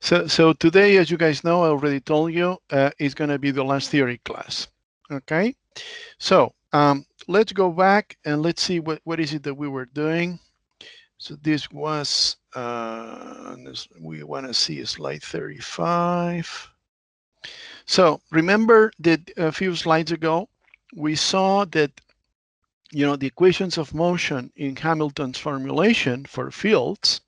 So today, as you guys know, I already told you, is going to be the last theory class. Okay, so let's go back and let's see what is it that we were doing. So this was, we want to see slide 35. So remember that a few slides ago, we saw that, you know, the equations of motion in Hamilton's formulation for fields,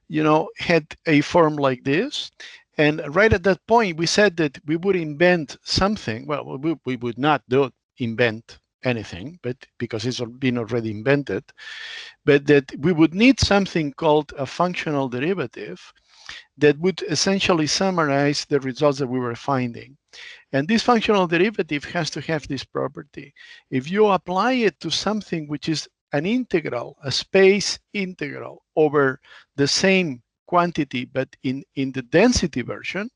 you know, had a form like this. And right at that point, we said that we would invent something. Well, we would not invent anything, but because it's been already invented, but that we would need something called a functional derivative that would essentially summarize the results that we were finding. And this functional derivative has to have this property. If you apply it to something which is an integral, a space integral over the same quantity, but in the density version,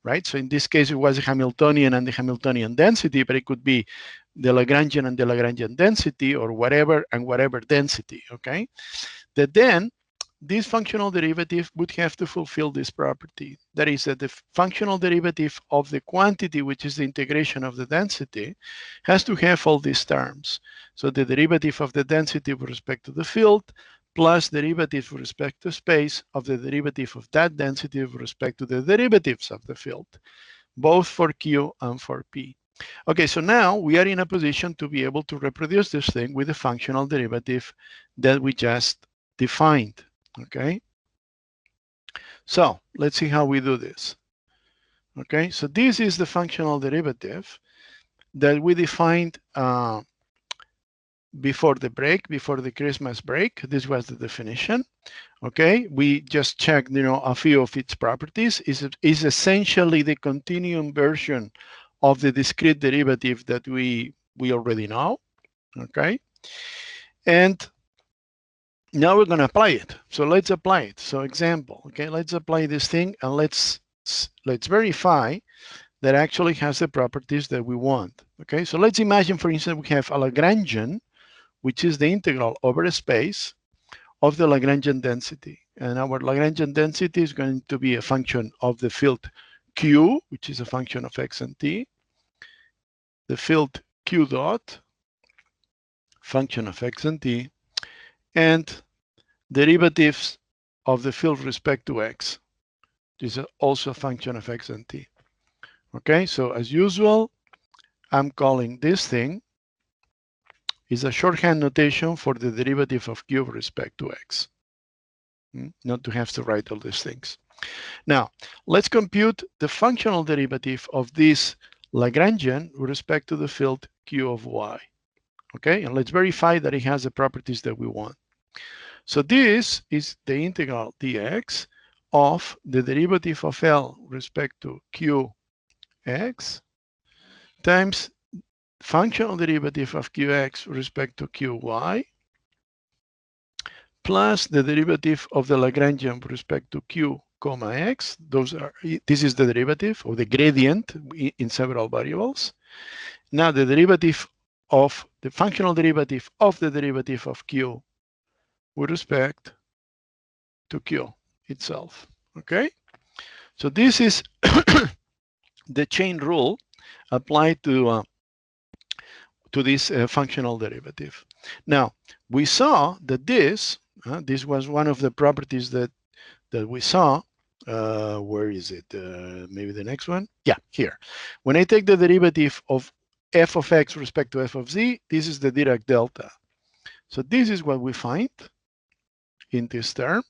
right? So in this case, it was a Hamiltonian and the Hamiltonian density, but it could be the Lagrangian and the Lagrangian density, or whatever and whatever density, okay? That then this functional derivative would have to fulfill this property. That is that the functional derivative of the quantity, which is the integration of the density, has to have all these terms. So the derivative of the density with respect to the field, plus derivative with respect to space of the derivative of that density with respect to the derivatives of the field, both for Q and for P. Okay, so now we are in a position to be able to reproduce this thing with the functional derivative that we just defined. Okay, so let's see how we do this. Okay, so this is the functional derivative that we defined before the break, before the Christmas break. This was the definition. Okay, we just checked, you know, a few of its properties. Is essentially the continuum version of the discrete derivative that we already know. Okay, and now we're going to apply it. So let's apply it. So example, okay, let's apply this thing and let's verify that actually has the properties that we want. Okay, so let's imagine, for instance, we have a Lagrangian, which is the integral over a space of the Lagrangian density. And our Lagrangian density is going to be a function of the field Q, which is a function of x and t, the field Q dot, function of x and t, and derivatives of the field with respect to x. This is also a function of x and t. Okay, so as usual, I'm calling this thing is a shorthand notation for the derivative of q with respect to x. Not to have to write all these things. Now, let's compute the functional derivative of this Lagrangian with respect to the field q of y. Okay, and let's verify that it has the properties that we want. So this is the integral dx of the derivative of L with respect to qx times functional derivative of qx with respect to qy plus the derivative of the Lagrangian with respect to q comma x. This is the derivative of the gradient in several variables. Now the derivative of the functional derivative of the derivative of q with respect to q itself. Okay, so this is the chain rule applied to this functional derivative. Now we saw that this was one of the properties that we saw. Where is it? Maybe the next one. Yeah, here. When I take the derivative of f of x with respect to f of z, this is the Dirac delta. So this is what we find in this term.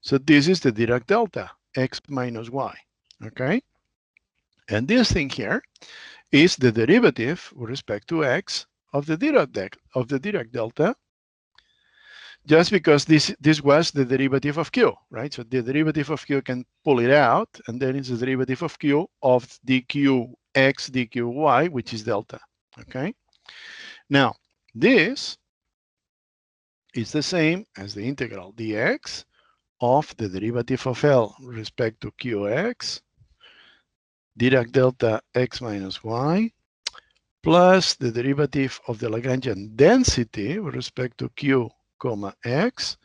So this is the Dirac delta, x minus y, okay? And this thing here is the derivative with respect to x of the Dirac delta, just because this was the derivative of q, right? So the derivative of q can pull it out, and then it's the derivative of q of dqx dqy, which is delta, okay? Now, this is the same as the integral dx of the derivative of L with respect to qx, Dirac delta x minus y, plus the derivative of the Lagrangian density with respect to q comma x,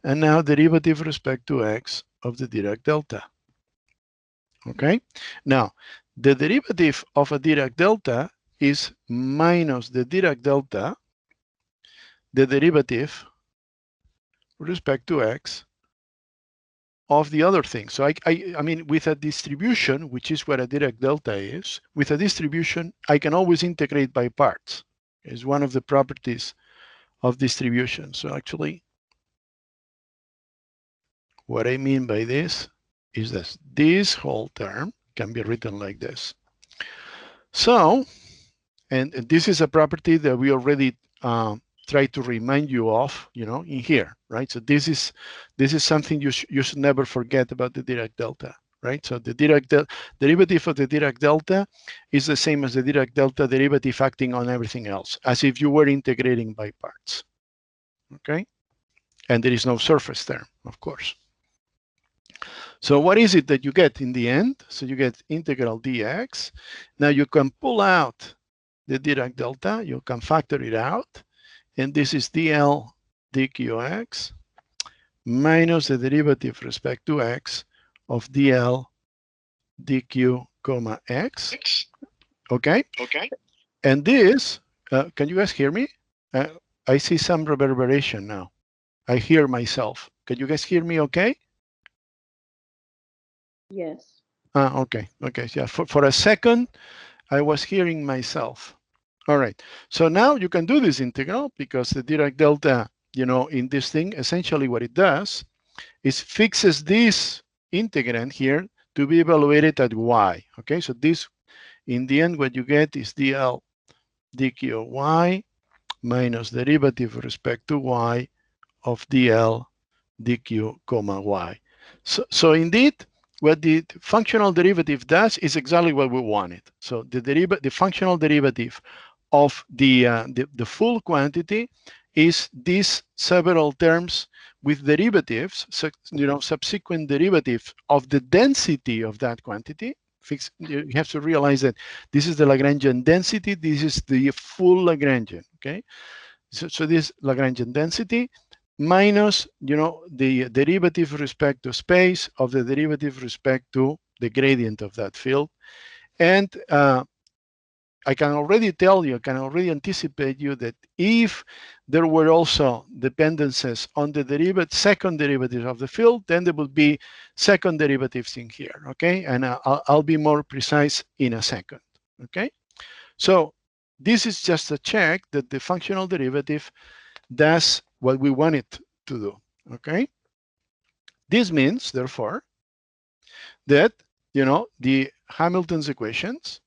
and now derivative with respect to x of the Dirac delta. Okay, now the derivative of a Dirac delta is minus the Dirac delta, the derivative with respect to x of the other thing. So I mean, with a distribution, which is what a Dirac delta is, with a distribution, I can always integrate by parts. It's one of the properties of distribution. So actually, what I mean by this is that this whole term can be written like this. So, and this is a property that we already try to remind you of, in here, right? So this is something you should never forget about the Dirac delta, right? So the derivative of the Dirac delta is the same as the Dirac delta derivative acting on everything else, as if you were integrating by parts, okay? And there is no surface term, of course. So what is it that you get in the end? So you get integral dx. Now you can pull out the Dirac delta, you can factor it out, and this is dl dqx minus the derivative respect to x of dl dq comma x. Okay? Okay. And this, can you guys hear me? I see some reverberation now. I hear myself. Can you guys hear me okay? Yes. Okay. Okay. Yeah. For a second, I was hearing myself. All right. So now you can do this integral because the Dirac delta, in this thing, essentially what it does is fixes this integrand here to be evaluated at y. Okay. So this, in the end, what you get is dl dq y minus derivative with respect to y of dl dq comma y. So indeed, what the functional derivative does is exactly what we wanted. So the functional derivative of the full quantity is these several terms with derivatives, so, subsequent derivatives of the density of that quantity. You have to realize that this is the Lagrangian density, this is the full Lagrangian, okay? So this Lagrangian density minus, the derivative with respect to space of the derivative with respect to the gradient of that field. And I can already tell you, I can already anticipate you that if there were also dependencies on the second derivative of the field, then there would be second derivatives in here, okay? And I'll be more precise in a second, okay? So this is just a check that the functional derivative does what we want it to do, okay? This means, therefore, that, the Hamilton's equations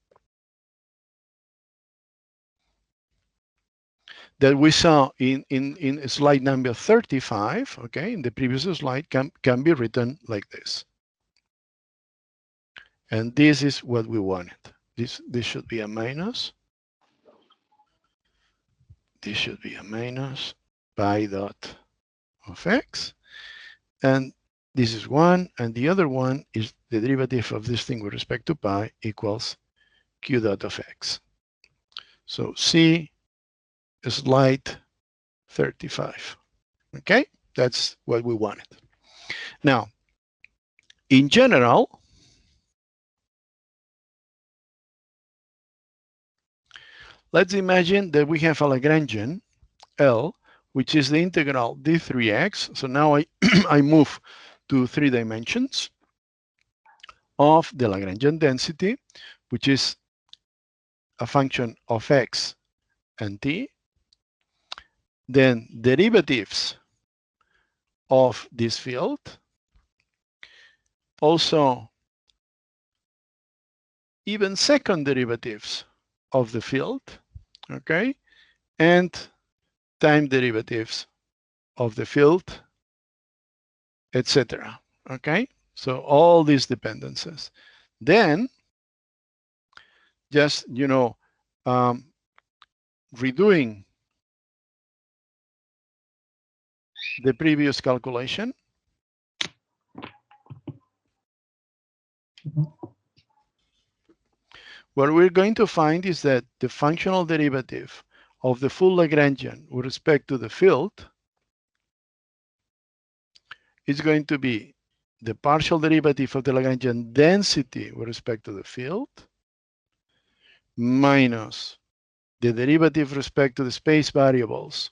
that we saw in slide number 35, okay, in the previous slide, can be written like this. And this is what we wanted. This should be a minus. This should be a minus pi dot of x. And this is 1, and the other one is the derivative of this thing with respect to pi equals q dot of x. So see slide 35. Okay, that's what we wanted. Now, in general, let's imagine that we have a Lagrangian L, which is the integral d3x. So now I move to 3 dimensions of the Lagrangian density, which is a function of x and t. Then derivatives of this field. Also, even second derivatives of the field, okay? And time derivatives of the field, etc. Okay? So all these dependencies. Then, just, redoing the previous calculation. What we're going to find is that the functional derivative of the full Lagrangian with respect to the field is going to be the partial derivative of the Lagrangian density with respect to the field minus the derivative with respect to the space variables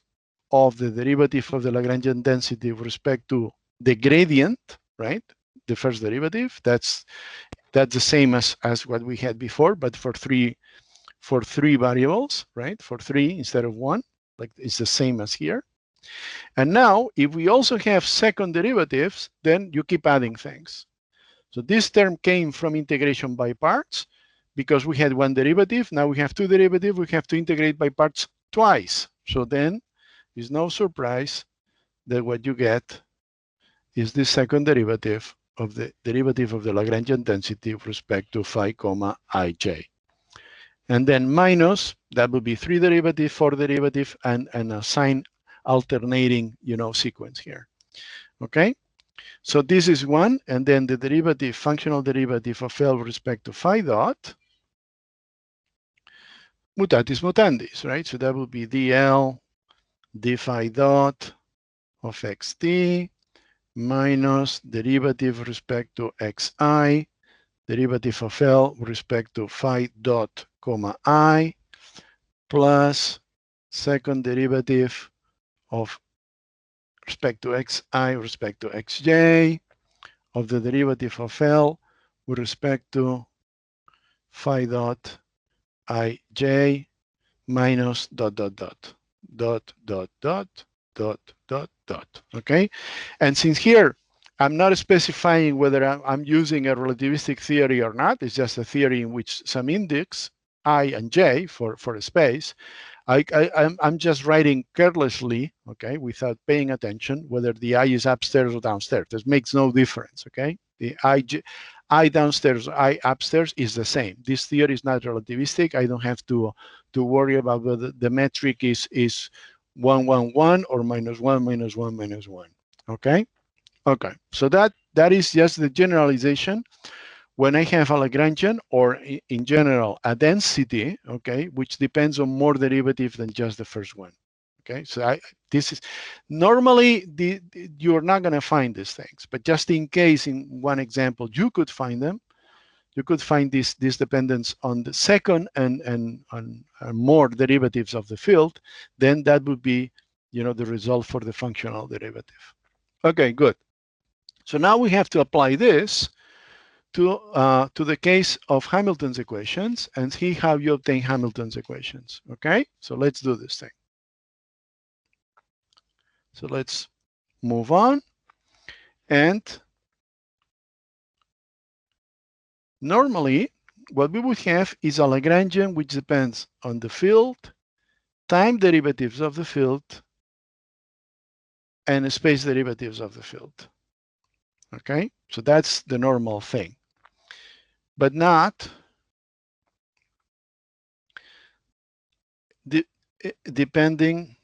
of the derivative of the Lagrangian density with respect to the gradient, right? The first derivative, that's the same as what we had before, but for three variables, right? For 3 instead of 1, like it's the same as here. And now, if we also have second derivatives, then you keep adding things. So this term came from integration by parts because we had one derivative. Now we have two derivatives. We have to integrate by parts twice. So then it's no surprise that what you get is the second derivative of the Lagrangian density with respect to phi comma ij. And then minus, that would be 3 derivative, 4 derivative, and a sign alternating, sequence here. Okay? So this is one, and then the derivative, functional derivative of L with respect to phi dot, mutatis mutandis, right? So that would be dl d phi dot of xt minus derivative with respect to xi, derivative of L with respect to phi dot comma I, plus second derivative of respect to xi with respect to xj of the derivative of L with respect to phi dot ij minus dot dot dot dot dot dot dot dot dot. Okay, and since here I'm not specifying whether I'm using a relativistic theory or not, it's just a theory in which some index I and j for a space, I'm just writing carelessly, okay, without paying attention whether the I is upstairs or downstairs. This makes no difference, okay? The I downstairs, I upstairs is the same. This theory is not relativistic. I don't have to worry about whether the metric is 1, 1, 1 or minus 1, minus 1, minus 1, okay? Okay, so that is just the generalization. When I have a Lagrangian, or in general, a density, okay, which depends on more derivative than just the first one, okay? So this is, normally, you're not gonna find these things, but just in case, in one example, you could find them, you could find this dependence on the second and more derivatives of the field, then that would be, the result for the functional derivative. Okay, good. So now we have to apply this to the case of Hamilton's equations and see how you obtain Hamilton's equations, okay? So let's do this thing. So let's move on. And normally, what we would have is a Lagrangian which depends on the field, time derivatives of the field, and space derivatives of the field, okay? So that's the normal thing. But not depending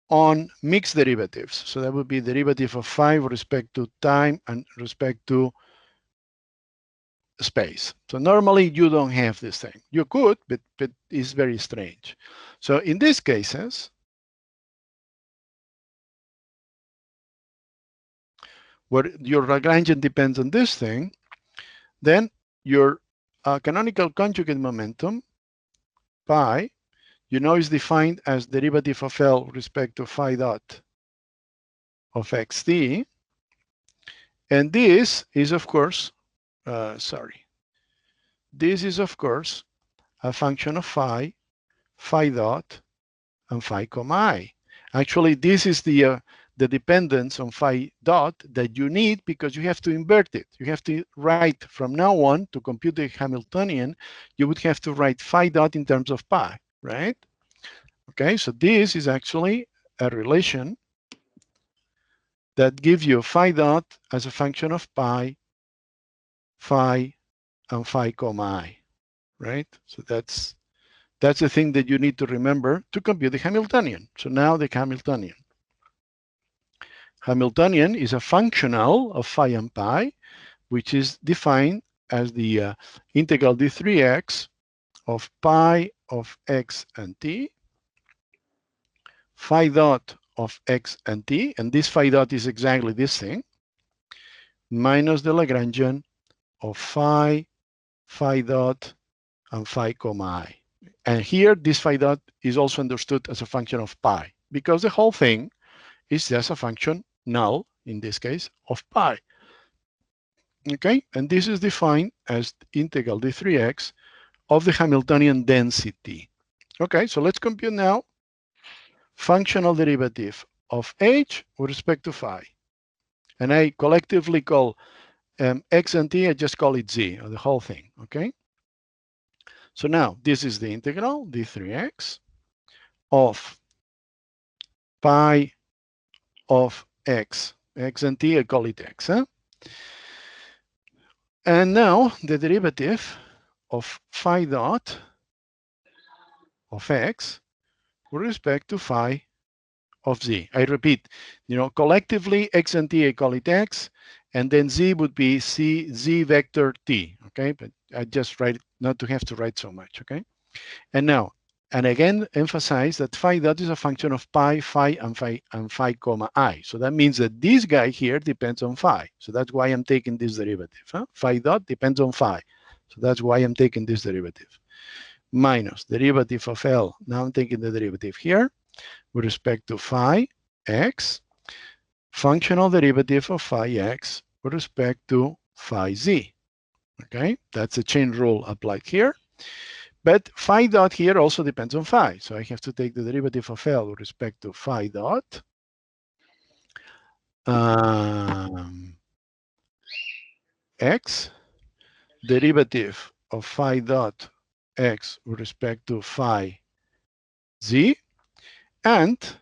on mixed derivatives. So that would be derivative of phi with respect to time and respect to space. So normally you don't have this thing. You could, but it's very strange. So in these cases, where your Lagrangian depends on this thing, then your canonical conjugate momentum, pi, is defined as derivative of L with respect to phi dot of xt. And this is, of course, this is, of course, a function of phi, phi dot, and phi comma I. Actually, this is the dependence on phi dot that you need because you have to invert it. You have to write from now on to compute the Hamiltonian, you would have to write phi dot in terms of pi, right? Okay, so this is actually a relation that gives you phi dot as a function of pi, phi, and phi comma I, right? So that's the thing that you need to remember to compute the Hamiltonian. So now the Hamiltonian. Hamiltonian is a functional of phi and pi, which is defined as the integral d3x of pi of x and t, phi dot of x and t, and this phi dot is exactly this thing, minus the Lagrangian of phi, phi dot, and phi comma I. And here, this phi dot is also understood as a function of pi, because the whole thing is just a function null, in this case, of pi. Okay, and this is defined as integral d3x of the Hamiltonian density. Okay, so let's compute now functional derivative of h with respect to phi. And I collectively call x and t, I just call it z, or the whole thing, okay? So now this is the integral, d3x, of pi of x. X and t, I call it x, huh? And now the derivative of phi dot of x with respect to phi of z. I repeat, collectively x and t, I call it x, and then z would be z vector t, okay? But I just write it not to have to write so much, okay? And now, and again, emphasize that phi dot is a function of pi, and phi comma I. So that means that this guy here depends on phi. So that's why I'm taking this derivative. Huh? Phi dot depends on phi. So that's why I'm taking this derivative. Minus derivative of L. Now I'm taking the derivative here with respect to phi x, functional derivative of phi x with respect to phi z. Okay, that's a chain rule applied here. But phi dot here also depends on phi. So I have to take the derivative of L with respect to phi dot. X, derivative of phi dot x with respect to phi z, and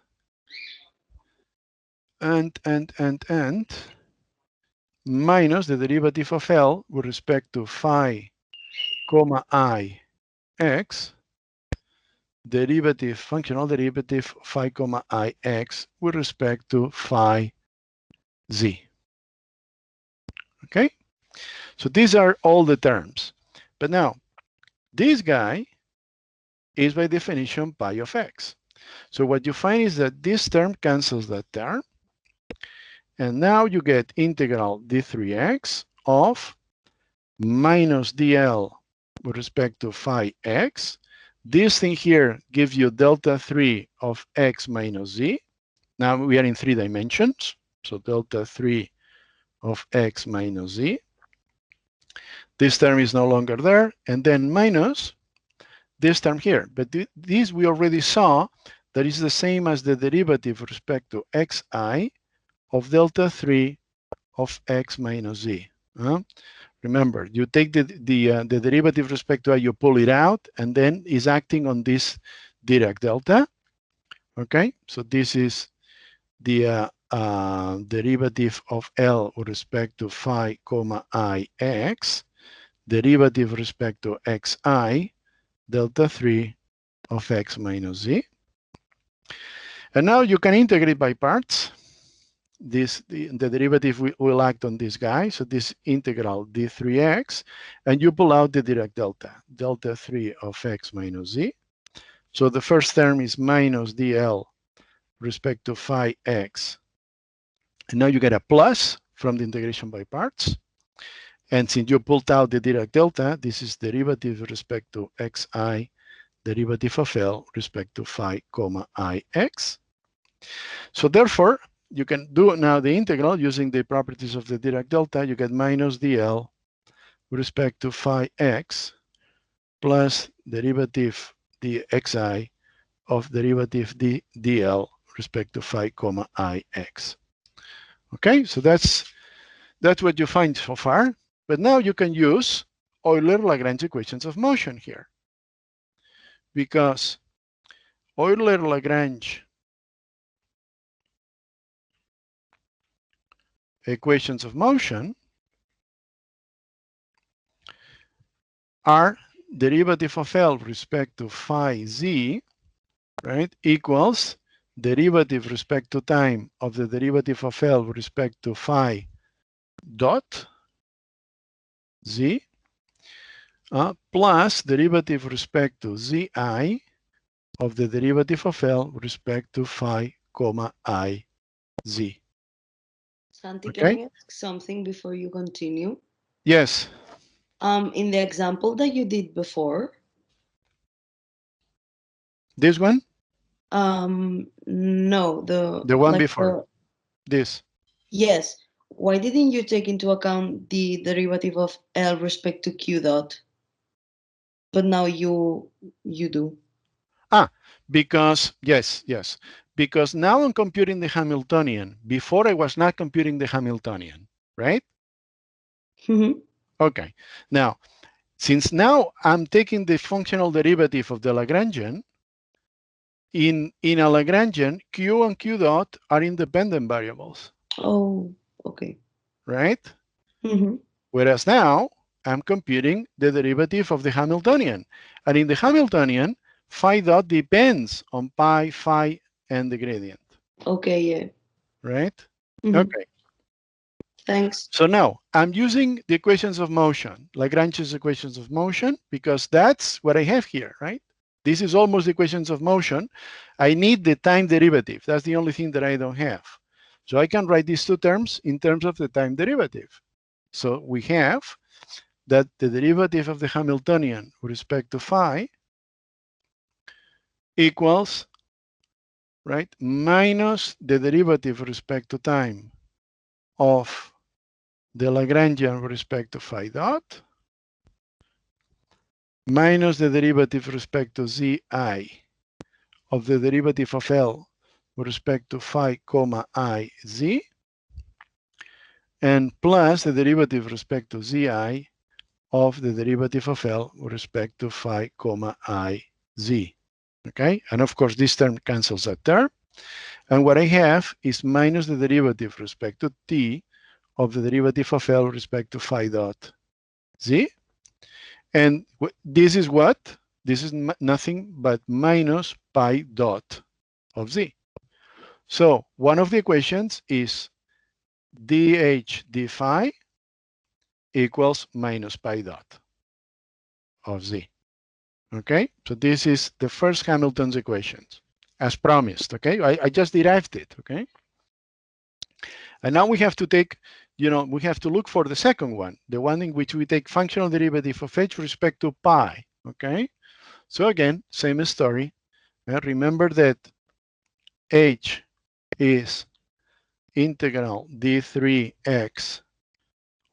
minus the derivative of L with respect to phi comma I x, derivative, functional derivative phi comma I x with respect to phi z. Okay? So these are all the terms. But now, this guy is by definition pi of x. So what you find is that this term cancels that term. And now you get integral d3x of minus dl with respect to phi x. This thing here gives you delta 3 of x minus z. Now we are in 3 dimensions. So delta 3 of x minus z. This term is no longer there. And then minus this term here. But this we already saw that is the same as the derivative with respect to xi of delta 3 of x minus z. Remember, you take the derivative with respect to I, you pull it out, and then is acting on this Dirac delta. Okay, so this is the derivative of L with respect to phi comma I x, derivative with respect to xi, delta 3 of x minus z. And now you can integrate by parts. The derivative will act on this guy. So this integral d3x, and you pull out the Dirac delta, delta 3 of x minus z. So the first term is minus dl respect to phi x. And now you get a plus from the integration by parts. And since you pulled out the Dirac delta, this is derivative with respect to xi, derivative of L respect to phi comma I x. So therefore, you can do now the integral using the properties of the Dirac delta. You get minus dl with respect to phi x plus derivative dxi of derivative dl respect to phi comma I x. Okay, so that's what you find so far. But now you can use Euler-Lagrange equations of motion here, because Euler-Lagrange equations of motion are derivative of L with respect to phi z, right, equals derivative respect to time of the derivative of L with respect to phi dot z, plus derivative respect to zi of the derivative of L with respect to phi comma I z. Santi, Okay? can I ask something before you continue? Yes. In the example that you did before, This one? no, The one before. This. yes. Why didn't you take into account the derivative of L respect to Q dot? But now you do. Because, yes. Because now I'm computing the Hamiltonian. Before I was not computing the Hamiltonian, right? Mhm. Okay. Now, since now I'm taking the functional derivative of the Lagrangian, in a Lagrangian, Q and Q dot are independent variables, Oh, okay. right? Mhm. Whereas now I'm computing the derivative of the Hamiltonian. And in the Hamiltonian, phi dot depends on pi, phi, and the gradient, Okay, yeah. right? Mhm. Okay. Thanks. So now I'm using the equations of motion, Lagrange's equations of motion, because that's what I have here, right? This is almost the equations of motion. I need the time derivative. That's the only thing that I don't have. So I can write these two terms in terms of the time derivative. So we have that the derivative of the Hamiltonian with respect to phi equals, right, minus the derivative with respect to time of the Lagrangian with respect to phi dot minus the derivative with respect to zi of the derivative of L with respect to phi comma I z, and plus the derivative with respect to zi of the derivative of L with respect to phi comma I z. Okay, and of course this term cancels that term. And what I have is minus the derivative with respect to t of the derivative of L with respect to phi dot z. And this is what? This is nothing but minus pi dot of z. So one of the equations is dh d phi equals minus pi dot of z. Okay, so this is the first Hamilton's equations as promised. Okay, I just derived it. Okay, and now we have to take, we have to look for the second one, the one in which we take functional derivative of h with respect to pi. Okay, so again, same story. Remember that h is integral d3x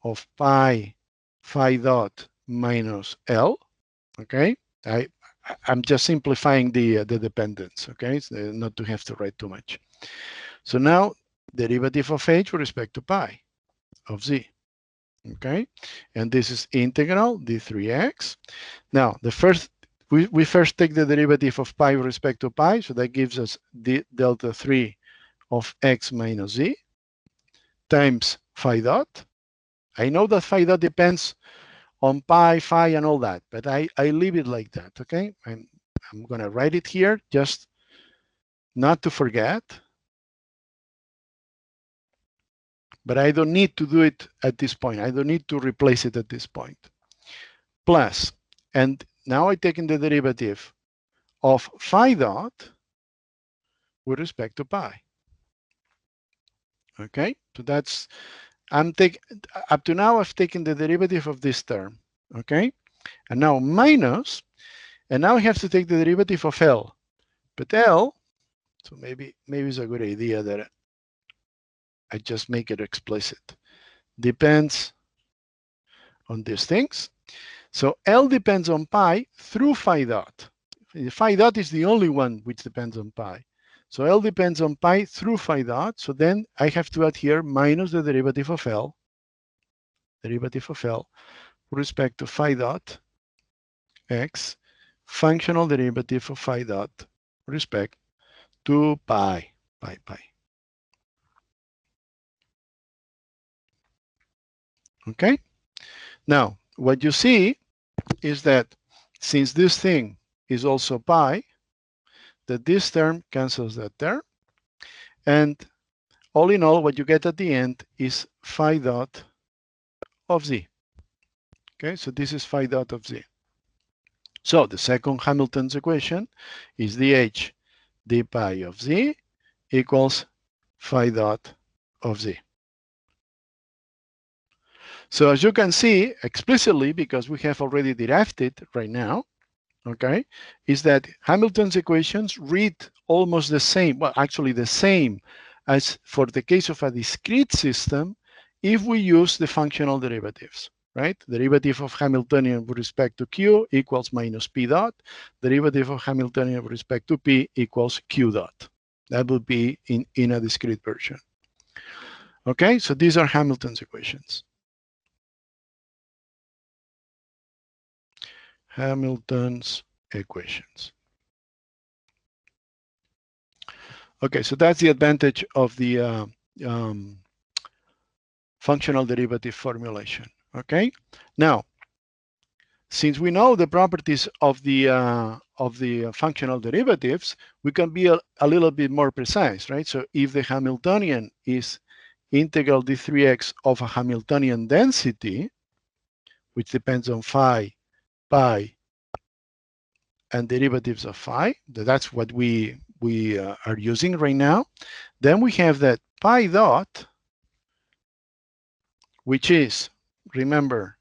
of pi phi dot minus L. Okay, I'm just simplifying the dependence. Okay, so not to have to write too much. So now derivative of h with respect to pi of z. Okay, and this is integral d3x. Now the first we first take the derivative of pi with respect to pi, so that gives us d delta 3 of x minus z times phi dot. I know that phi dot depends on pi, phi, and all that, but I leave it like that, okay? I'm going to write it here just not to forget, but I don't need to do it at this point. I don't need to replace it at this point. Plus, and now I take in the derivative of phi dot with respect to pi. Okay, so that's, up to now I've taken the derivative of this term, okay? And now minus, and now I have to take the derivative of L. But L, so maybe it's a good idea that I just make it explicit. Depends on these things. So L depends on pi through phi dot. Phi dot is the only one which depends on pi. So L depends on pi through phi dot. So then I have to add here minus the derivative of L with respect to phi dot x, functional derivative of phi dot with respect to pi. Okay? Now, what you see is that since this thing is also pi, that this term cancels that term. And all in all, what you get at the end is phi dot of z. Okay, so this is phi dot of z. So the second Hamilton's equation is dh d pi of z equals phi dot of z. So as you can see explicitly, because we have already derived it right now, okay, is that Hamilton's equations read almost the same, well, actually the same as for the case of a discrete system if we use the functional derivatives, right? Derivative of Hamiltonian with respect to Q equals minus P dot. Derivative of Hamiltonian with respect to P equals Q dot. That would be in a discrete version. Okay, so these are Hamilton's equations. Hamilton's equations. Okay, so that's the advantage of the functional derivative formulation. Okay, now since we know the properties of the functional derivatives, we can be a little bit more precise, right? So if the Hamiltonian is integral d3x of a Hamiltonian density, which depends on phi, pi, and derivatives of phi, that's what we are using right now, then we have that pi dot, which is, remember,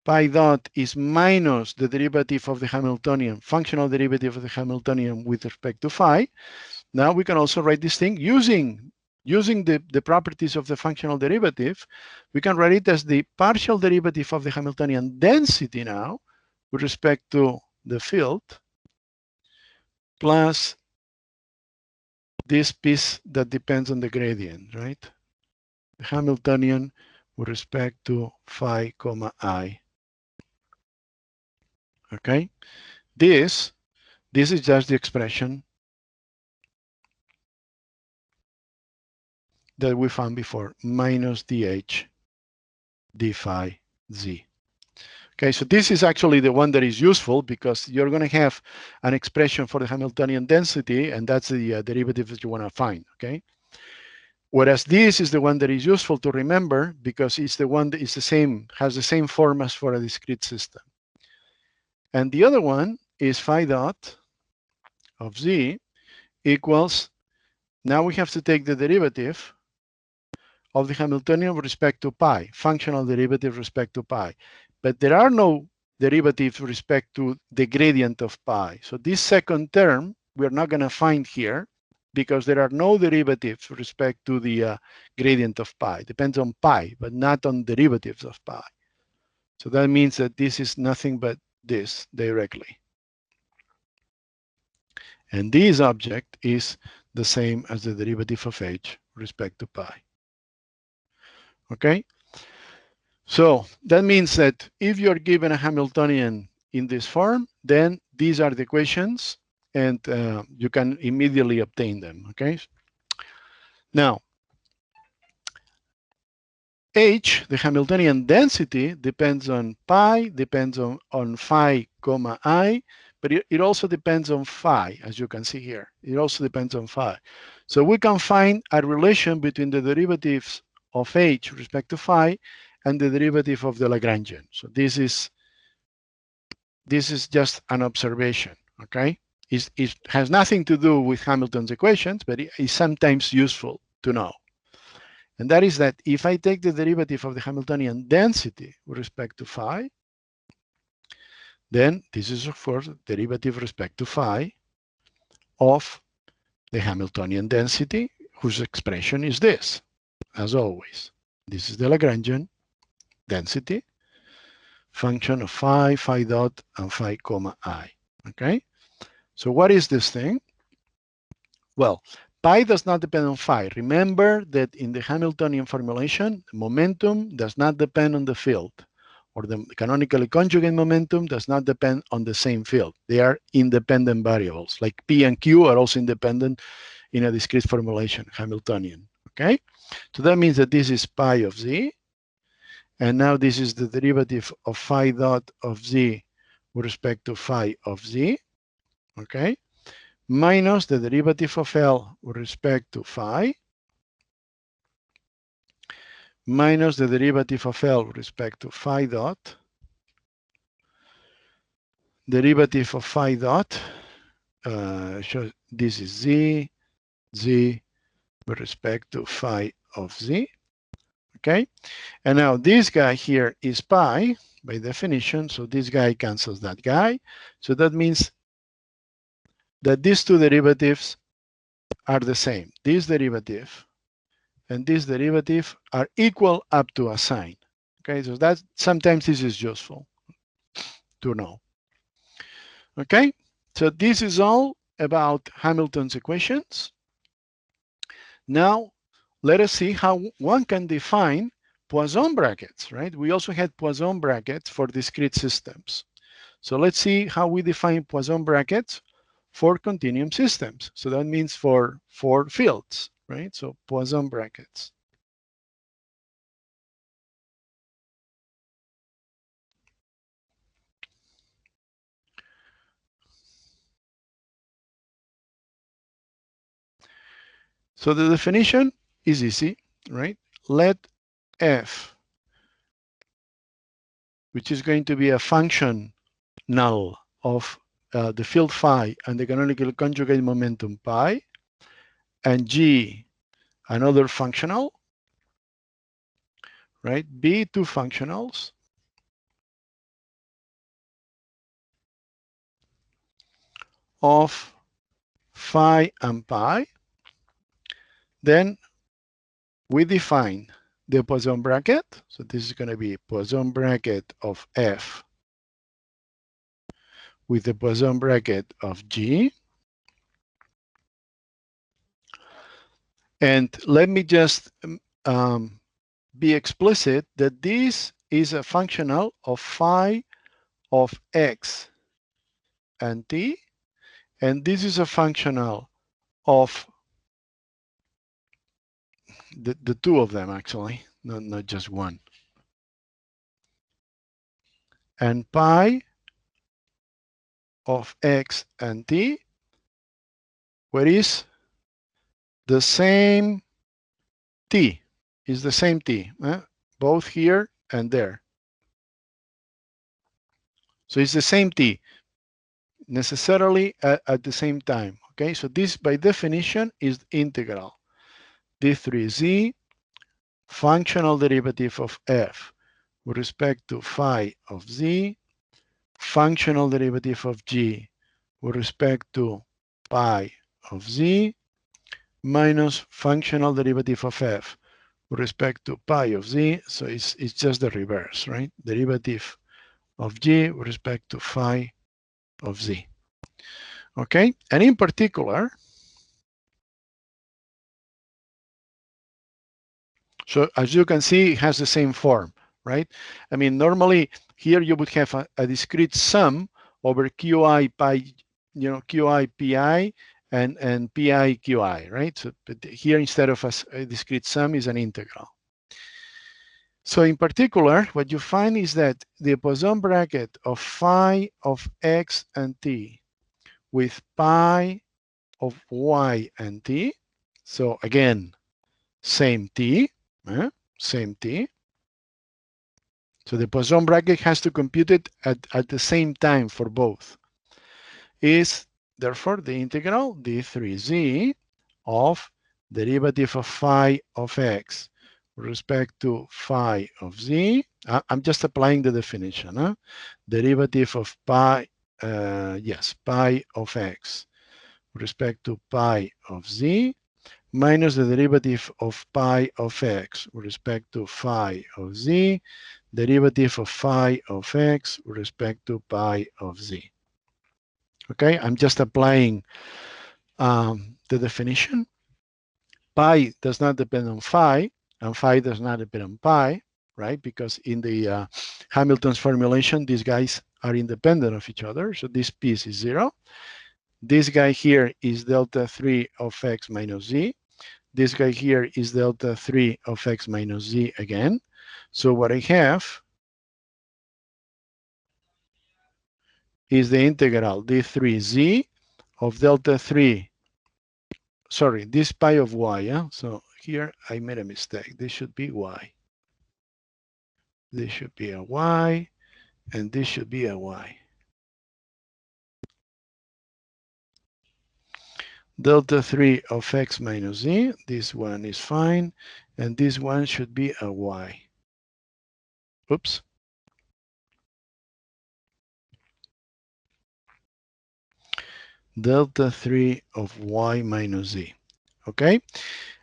pi dot is minus the derivative of the Hamiltonian, functional derivative of the Hamiltonian with respect to phi. Now we can also write this thing using the properties of the functional derivative. We can write it as the partial derivative of the Hamiltonian density now with respect to the field plus this piece that depends on the gradient, right? The Hamiltonian with respect to phi comma I. Okay, this is just the expression that we found before, minus dh d phi z. Okay, so this is actually the one that is useful because you're going to have an expression for the Hamiltonian density, and that's the derivative that you want to find. Okay, whereas this is the one that is useful to remember because it's the one that is the same, has the same form as for a discrete system. And the other one is phi dot of z equals, now we have to take the derivative of the Hamiltonian with respect to pi, functional derivative with respect to pi. But there are no derivatives with respect to the gradient of pi. So this second term, we're not going to find here because there are no derivatives with respect to the gradient of pi. Depends on pi, but not on derivatives of pi. So that means that this is nothing but this directly. And this object is the same as the derivative of h with respect to pi. Okay? So that means that if you're given a Hamiltonian in this form, then these are the equations, and you can immediately obtain them, okay? Now, h, the Hamiltonian density, depends on pi, depends on phi comma I, but it also depends on phi, as you can see here. It also depends on phi. So we can find a relation between the derivatives of h with respect to phi and the derivative of the Lagrangian. So this is just an observation, okay? It has nothing to do with Hamilton's equations, but it is sometimes useful to know. And that is that if I take the derivative of the Hamiltonian density with respect to phi, then this is, of course, derivative with respect to phi of the Hamiltonian density, whose expression is this, as always. This is the Lagrangian density, function of phi, phi dot, and phi comma I, okay? So what is this thing? Well, pi does not depend on phi. Remember that in the Hamiltonian formulation, momentum does not depend on the field, or the canonically conjugate momentum does not depend on the same field. They are independent variables, like P and Q are also independent in a discrete formulation, Hamiltonian, okay? So that means that this is pi of z, and now this is the derivative of phi dot of z with respect to phi of z, okay? Minus the derivative of L with respect to phi, minus the derivative of L with respect to phi dot, derivative of phi dot, so this is z z with respect to phi of z. Okay, and now this guy here is pi by definition, so this guy cancels that guy. So that means that these two derivatives are the same. This derivative and this derivative are equal up to a sign. Okay, so that sometimes this is useful to know. Okay, so this is all about Hamilton's equations. Now, let us see how one can define Poisson brackets, right? We also had Poisson brackets for discrete systems. So let's see how we define Poisson brackets for continuum systems. So that means for fields, right? So Poisson brackets. So the definition is easy, right? Let f, which is going to be a function null of the field phi and the canonical conjugate momentum pi, and g, another functional, right? Be two functionals of phi and pi. Then we define the Poisson bracket. So this is going to be Poisson bracket of f with the Poisson bracket of g. And let me just be explicit that this is a functional of phi of x and t, and this is a functional of the two of them, actually, not just one. And pi of x and t, where is the same t, is the same t, both here and there. So it's the same t, necessarily at the same time. Okay, so this by definition is integral. D3z, functional derivative of f with respect to phi of z, functional derivative of g with respect to pi of z, minus functional derivative of f with respect to pi of z. So it's just the reverse, right? Derivative of g with respect to phi of z. Okay, and in particular, so as you can see, it has the same form, right? I mean, normally here you would have a discrete sum over qi pi, qi pi and pi qi, right? So but here instead of a discrete sum is an integral. So in particular, what you find is that the Poisson bracket of phi of x and t with pi of y and t, so again, same t, same t. So the Poisson bracket has to compute it at the same time for both. Is therefore the integral d3z of derivative of phi of x with respect to phi of z. I'm just applying the definition. Derivative of pi, pi of x with respect to pi of z minus the derivative of pi of x with respect to phi of z, derivative of phi of x with respect to pi of z. Okay, I'm just applying the definition. Pi does not depend on phi, and phi does not depend on pi, right? Because in the Hamilton's formulation, these guys are independent of each other. So this piece is 0. This guy here is delta 3 of x minus z. This guy here is delta 3 of x minus z again. So what I have is the integral d3z of delta 3. Sorry, this pi of y. Yeah? So here I made a mistake. This should be y. This should be a y, and this should be a y. delta 3 of x minus z. This one is fine. And this one should be a y. Oops. Delta 3 of y minus z. Okay?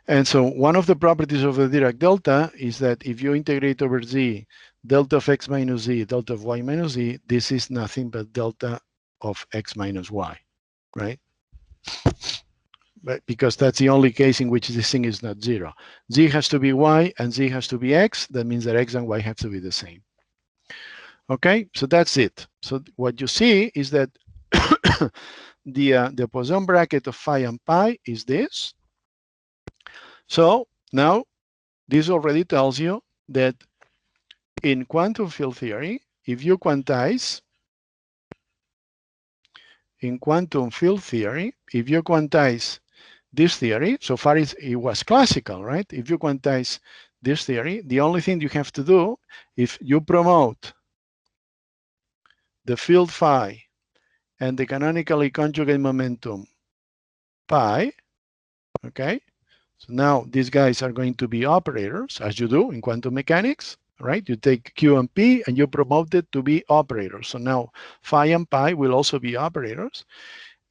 And so one of the properties of the Dirac delta is that if you integrate over z, delta of x minus z, delta of y minus z, this is nothing but delta of x minus y, right? But because that's the only case in which this thing is not zero. Z has to be y and z has to be x. That means that x and y have to be the same. Okay, so that's it. So what you see is that the Poisson bracket of phi and pi is this. So now this already tells you that in quantum field theory, if you quantize, in quantum field theory, if you quantize this theory, so far it was classical, right? If you quantize this theory, the only thing you have to do, if you promote the field phi and the canonically conjugate momentum pi, okay? So now these guys are going to be operators, as you do in quantum mechanics, right? You take Q and P and you promote it to be operators. So now phi and pi will also be operators.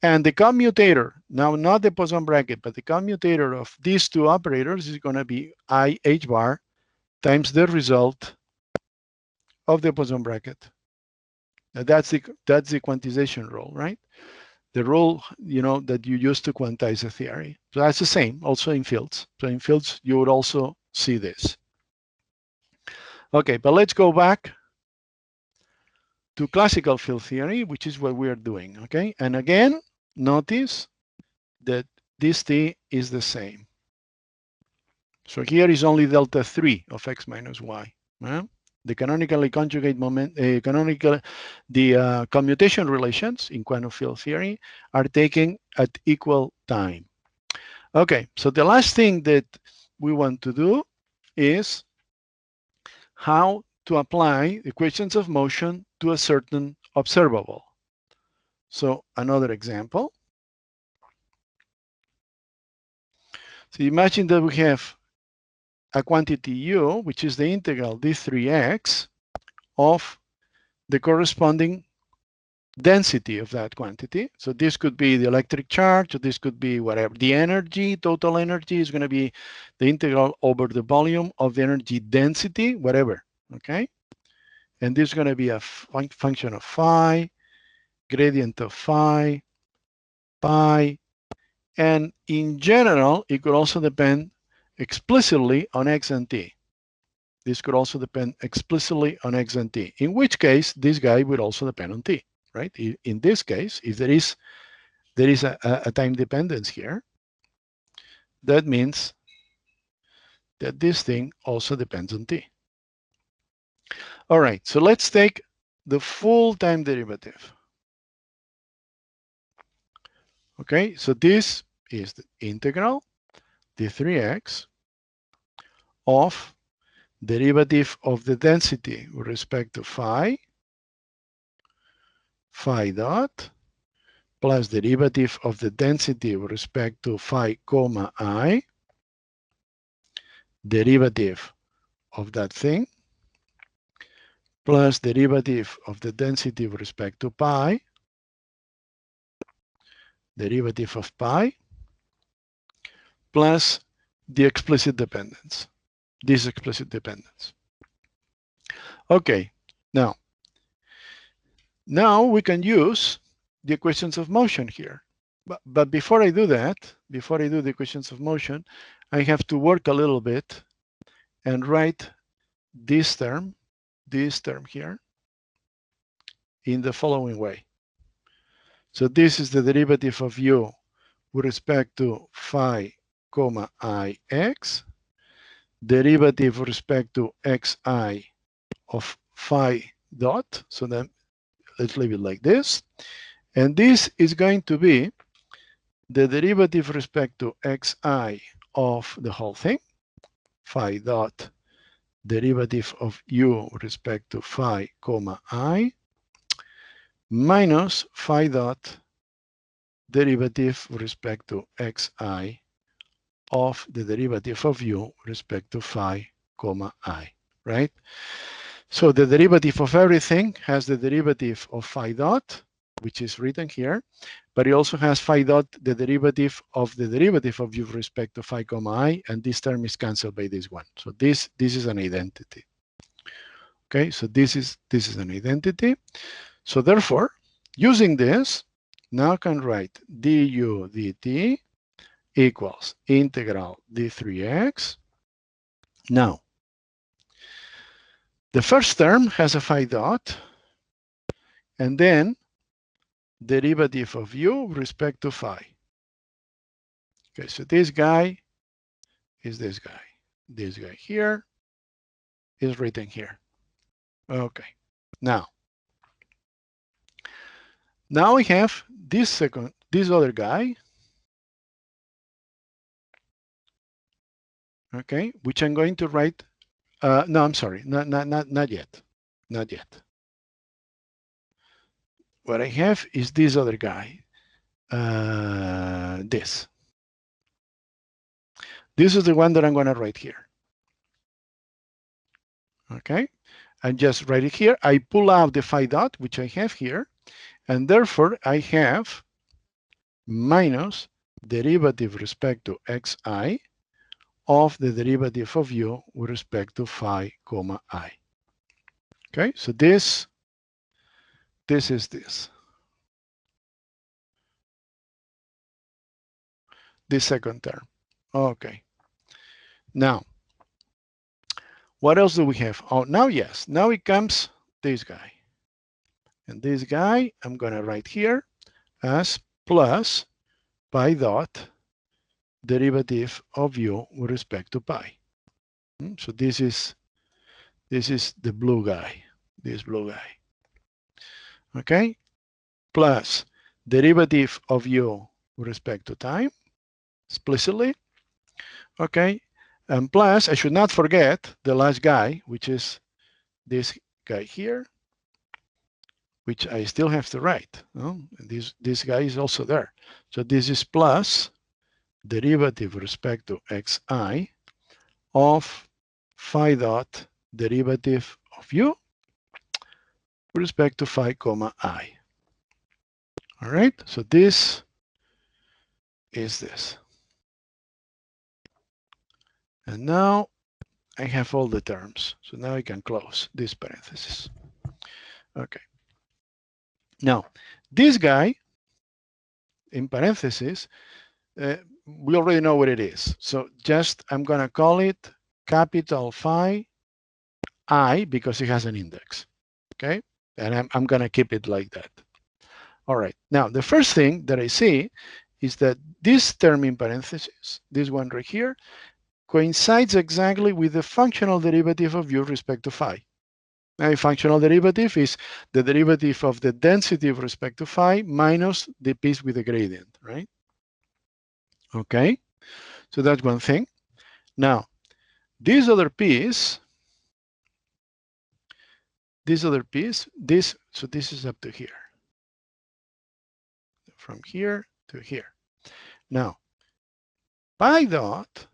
And the commutator, now not the Poisson bracket, but the commutator of these two operators is going to be I h bar times the result of the Poisson bracket. Now that's the quantization rule, right? The rule, you know, that you use to quantize a theory. So that's the same also in fields. So in fields, you would also see this. Okay, but let's go back to classical field theory, which is what we are doing, okay? And again, notice that this t is the same. So here is only delta 3 of x minus y. The canonically conjugate moment, the commutation relations in quantum field theory are taken at equal time. Okay, so the last thing that we want to do is how to apply equations of motion to a certain observable. So another example. So imagine that we have a quantity u, which is the integral d3x of the corresponding density of that quantity. So this could be the electric charge, or this could be whatever. The energy, total energy is going to be the integral over the volume of the energy density, whatever, okay? And this is going to be a function of phi, gradient of phi, pi, and in general, it could also depend explicitly on x and t. This could also depend explicitly on x and t, in which case this guy would also depend on t, right? In this case, if there is a time dependence here, that means that this thing also depends on t. All right, so let's take the full time derivative. Okay, so this is the integral d3x of derivative of the density with respect to phi dot, plus derivative of the density with respect to phi comma I, derivative of that thing, plus derivative of the density with respect to pi, derivative of pi, plus the explicit dependence, this explicit dependence. Okay, now we can use the equations of motion here. But before I do that, before I do the equations of motion, I have to work a little bit and write this term here in the following way. So this is the derivative of u with respect to phi comma ix, derivative with respect to xi of phi dot. So then let's leave it like this. And this is going to be the derivative with respect to xi of the whole thing, phi dot derivative of u with respect to phi comma I, minus phi dot derivative with respect to xi of the derivative of u with respect to phi comma I, right? So the derivative of everything has the derivative of phi dot, which is written here, but it also has phi dot, the derivative of u with respect to phi comma I, and this term is cancelled by this one. So this is an identity. Okay, so this is an identity. So therefore, using this, now I can write du dt equals integral d3x. Now, the first term has a phi dot, and then derivative of u with respect to phi. Okay, so this guy is this guy. This guy here is written here. Okay, now we have this other guy, okay, which I'm going to write. No, I'm sorry, not yet, not yet. What I have is this other guy, this. This is the one that I'm going to write here. Okay, and just write it here. I pull out the phi dot, which I have here, and therefore I have minus derivative with respect to xi of the derivative of u with respect to phi comma I. Okay, so this is this. This second term. Okay. Now, what else do we have? Oh, now yes. Now it comes this guy. And this guy I'm going to write here as plus pi dot derivative of u with respect to pi. So this is the blue guy, this blue guy. Okay, plus derivative of u with respect to time, explicitly. Okay, and plus, I should not forget the last guy, which is this guy here, which I still have to write. This guy is also there. So this is plus derivative with respect to xi of phi dot derivative of u with respect to phi comma I. All right, so this is this. And now I have all the terms. So now I can close this parenthesis. Okay. Now, this guy, in parentheses, we already know what it is. So just, I'm going to call it capital phi I because it has an index. Okay. And I'm going to keep it like that. All right. Now, the first thing that I see is that this term in parentheses, this one right here, coincides exactly with the functional derivative of u with respect to phi. Now, a functional derivative is the derivative of the density with respect to phi minus the piece with the gradient, right? Okay, so that's one thing. Now, this other piece, so this is up to here. From here to here. Now, pi dot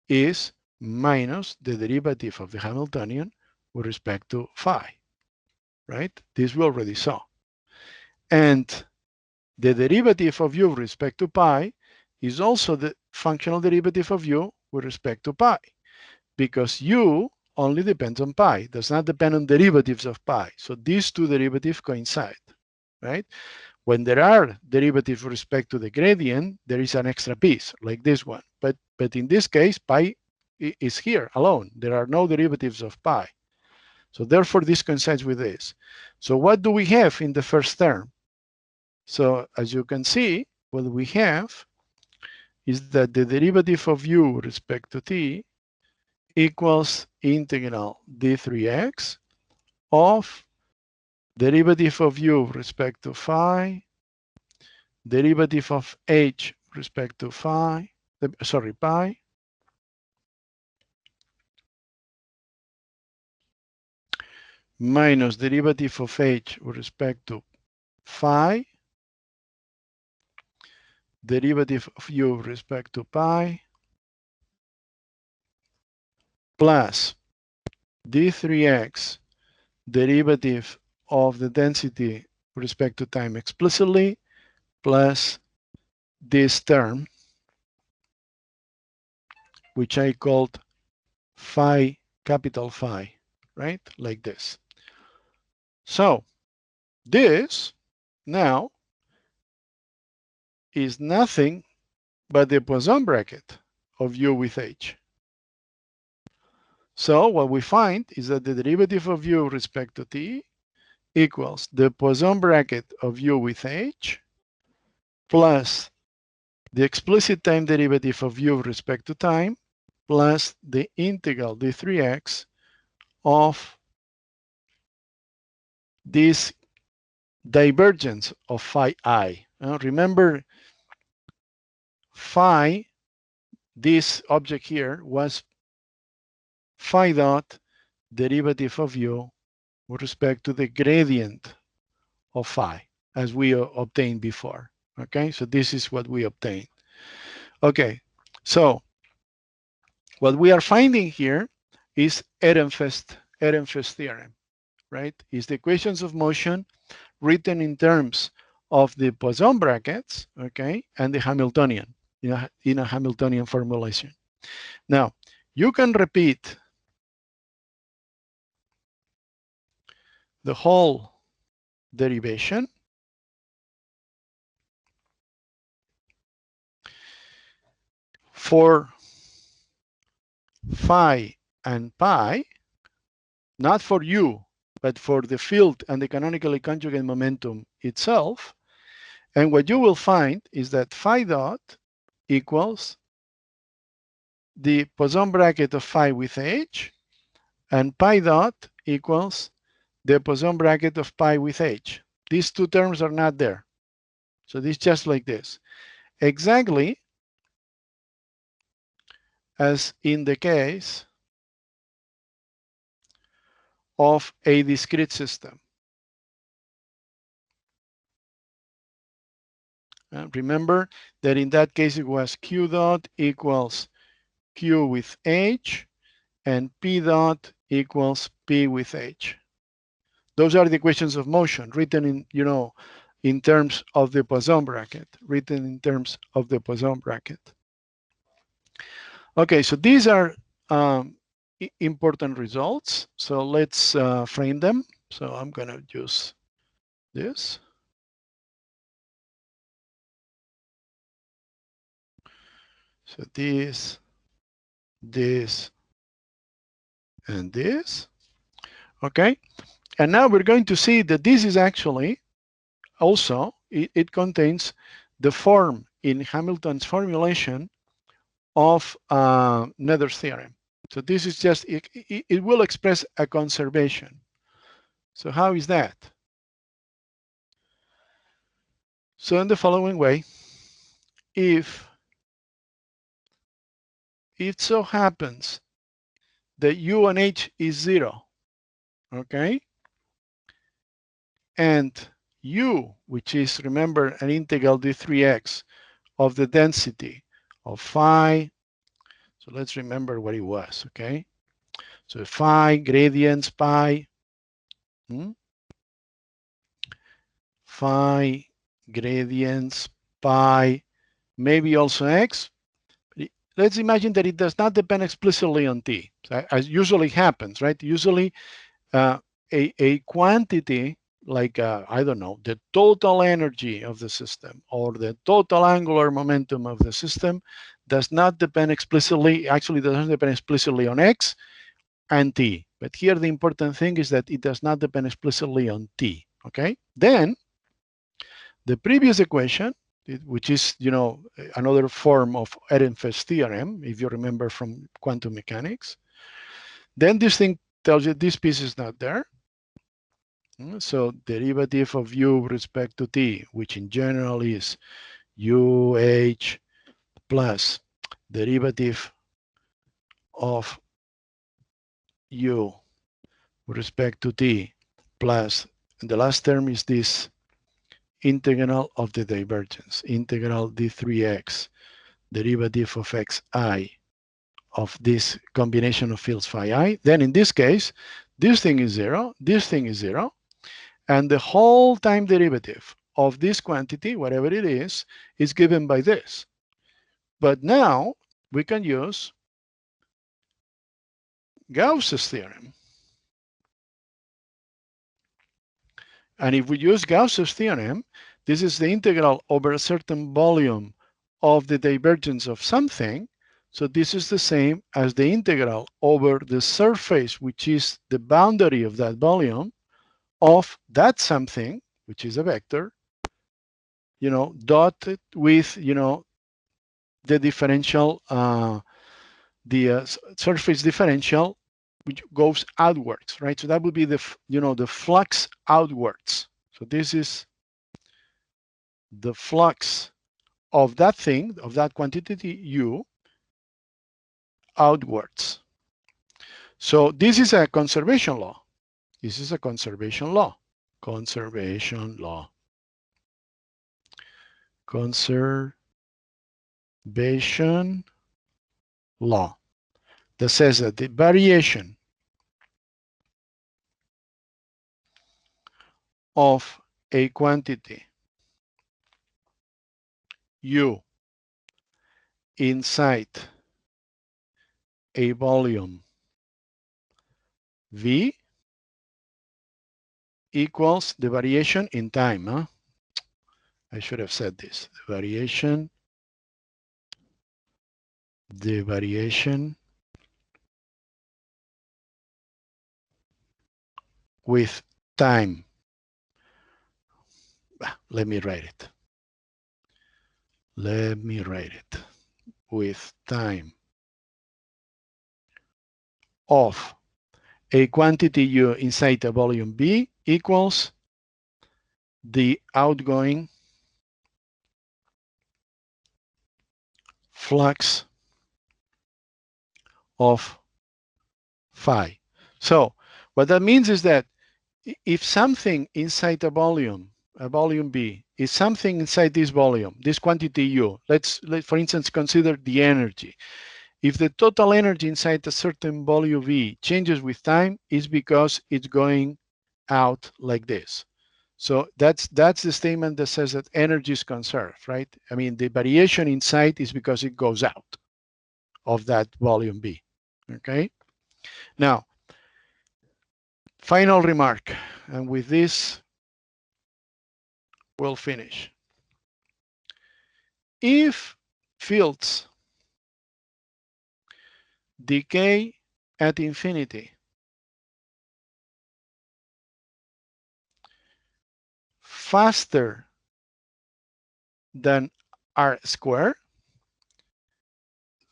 is minus the derivative of the Hamiltonian with respect to phi, right? This we already saw. And the derivative of u with respect to pi is also the functional derivative of u with respect to pi, because u only depends on pi, does not depend on derivatives of pi. So these two derivatives coincide, right? When there are derivatives with respect to the gradient, there is an extra piece, like this one. But in this case, pi is here alone. There are no derivatives of pi. So therefore, this coincides with this. So what do we have in the first term? So as you can see, what we have is that the derivative of u with respect to t equals integral d3x of derivative of u with respect to phi, derivative of h with respect to pi, minus derivative of h with respect to phi, derivative of u with respect to pi plus d3x derivative of the density with respect to time explicitly plus this term, which I called phi, capital Phi, right? Like this. So this now is nothing but the Poisson bracket of u with h. So what we find is that the derivative of u with respect to t equals the Poisson bracket of u with h plus the explicit time derivative of u with respect to time plus the integral d3x of this divergence of phi I. Remember, phi, this object here, was phi dot derivative of u with respect to the gradient of phi, as we obtained before. Okay, so this is what we obtained. Okay, so what we are finding here is Ehrenfest theorem, right? Is the equations of motion written in terms of the Poisson brackets, okay, and the Hamiltonian, in a Hamiltonian formulation. Now, you can repeat the whole derivation for phi and pi, not for u, but for the field and the canonically conjugate momentum itself. And what you will find is that phi dot equals the Poisson bracket of phi with h, and pi dot equals the Poisson bracket of pi with h. These two terms are not there. So this is just like this. Exactly as in the case of a discrete system. Remember that in that case it was q dot equals q with h and p dot equals p with h. Those are the equations of motion written in, in terms of the Poisson bracket, Okay, so these are important results. So let's frame them. So I'm going to use this. So this, and this. Okay, and now we're going to see that this is actually also, it contains the form in Hamilton's formulation of Nether's theorem. So this is just, it will express a conservation. So how is that? So in the following way, if it so happens that u and h is 0, okay? And u, which is, remember, an integral d3x of the density of phi. So let's remember what it was, okay? So phi, gradients, pi, phi, gradients, pi, maybe also x. Let's imagine that it does not depend explicitly on t, as usually happens, right? Usually a quantity like, I don't know, the total energy of the system or the total angular momentum of the system does not depend explicitly, actually doesn't depend explicitly on x and t. But here the important thing is that it does not depend explicitly on t, okay? Then the previous equation, which is, another form of Ehrenfest theorem, if you remember from quantum mechanics, then this thing tells you this piece is not there. So derivative of u with respect to t, which in general is UH plus derivative of u with respect to t plus, and the last term is this integral of the divergence, integral d3x, derivative of xi of this combination of fields phi I. Then in this case, this thing is 0, this thing is 0, and the whole time derivative of this quantity, whatever it is given by this. But now we can use Gauss's theorem. And if we use Gauss's theorem, this is the integral over a certain volume of the divergence of something. So this is the same as the integral over the surface, which is the boundary of that volume of that something, which is a vector, dotted with, the differential, surface differential, which goes outwards, right? So that would be the, the flux outwards. So this is the flux of that thing, of that quantity U, outwards. So this is a conservation law. This is a conservation law. Conservation law. Conservation law that says that the variation of a quantity U inside a volume V equals the variation in time. Huh? I should have said this. The variation with time. Let me write it. Let me write it. With time of a quantity U inside a volume B equals the outgoing flux of phi. So what that means is that if something inside a volume B, is something inside this volume, this quantity U, let's for instance consider the energy. If the total energy inside a certain volume V changes with time, it's because it's going out like this. So that's the statement that says that energy is conserved, right? I mean, the variation inside is because it goes out of that volume B, okay? Now, final remark, and with this, we'll finish. If fields decay at infinity faster than r squared,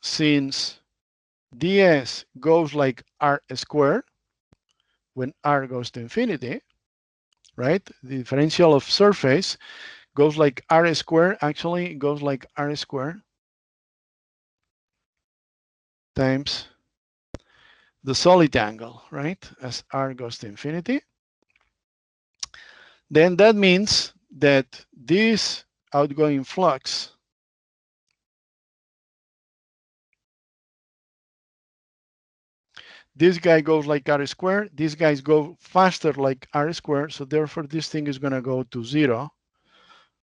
since ds goes like r squared when r goes to infinity, right? The differential of surface goes like r squared, actually it goes like r squared times the solid angle, right? As r goes to infinity. Then that means that this outgoing flux this guy goes like r squared, these guys go faster like r squared, so therefore this thing is going to go to 0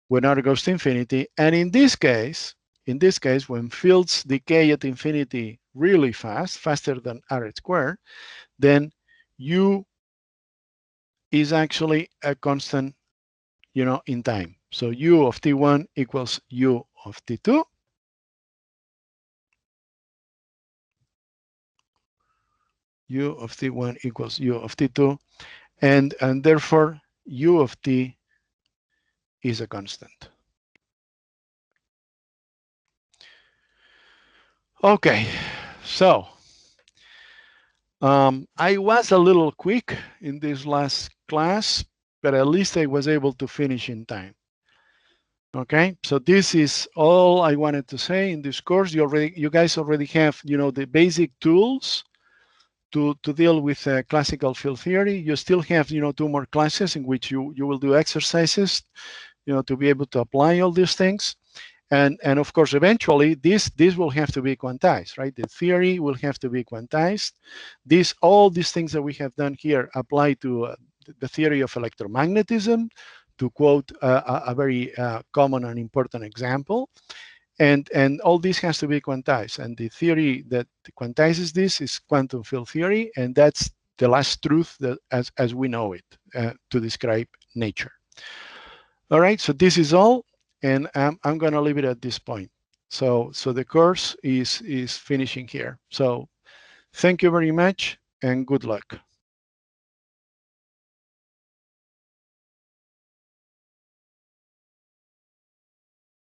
when r goes to infinity. And in this case, when fields decay at infinity really fast, faster than r squared, then U is actually a constant, in time. So U of T1 equals U of T2. U of T1 equals U of T2. And therefore, U of T is a constant. Okay, so I was a little quick in this last class, but at least I was able to finish in time. Okay, so this is all I wanted to say in this course. You guys already have, the basic tools to deal with classical field theory. You still have, 2 more classes in which you will do exercises to be able to apply all these things. And of course, eventually, this will have to be quantized, right? The theory will have to be quantized. All these things that we have done here apply to the theory of electromagnetism, to quote a very common and important example. And all this has to be quantized. And the theory that quantizes this is quantum field theory, and that's the last truth that as we know it to describe nature. All right, so this is all, and I'm going to leave it at this point. So the course is finishing here. So thank you very much, and good luck.